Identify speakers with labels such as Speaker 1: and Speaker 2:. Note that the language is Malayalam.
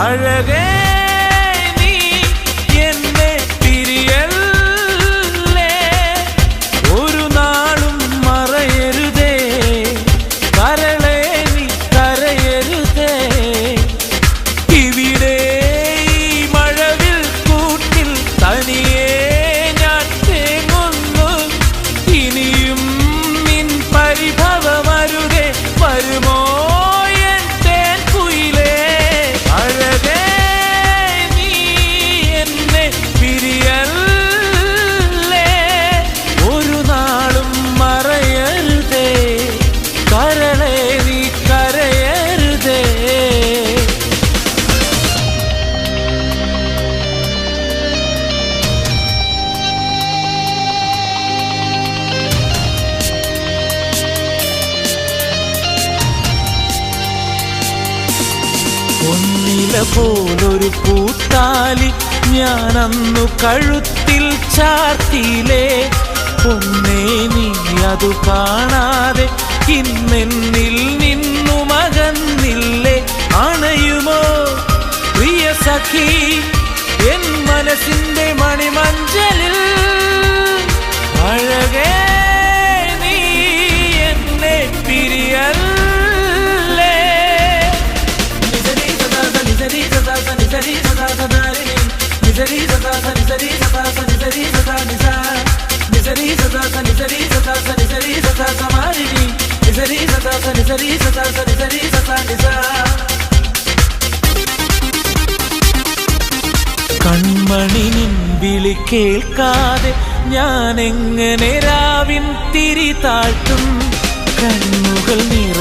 Speaker 1: അഴകേ നീ എന്നെ പിരിയല്ലേ, ഒരു നാളും മറയരുതേ, കരളേ നീ കരയരുതേ. ഇവിടെ ഈ മഴവിൽ കൂട്ടിൽ തനിയേ ഞാൻ തേങ്ങുന്നു, ഇനിയും നിൻ പരിഭവമരുതേ, വരുമോ എൻ തേൻ കുയിലേ. അഴകേ നീ എന്നെ പിരിയല്ലേ, ഒരു നാളും മറയരുതേ, കരളേ നീ കരയരുതേ. പൊന്നില പോലൊരു പൂത്താലി ഞാനന്നു കഴുത്തിൽ ചാർത്തിയിലേ, പൊന്നേ നീ അതു കാണാതെ ഇന്നെന്നിൽ നിന്നു മകന്നില്ലേ. അണയുമോ പ്രിയ സഖി എൻ മനസ്സിന്റെ മണിമഞ്ചലിൽ, അഴകേ നീ എന്നെ പിരിയല്ലേ. കൺമണി നിൻ വിളി കേൾക്കാതെ ഞാൻ എങ്ങനെ രാവിൻ തിരി താഴ്ത്തും, കണ്ണുകൾ നിറ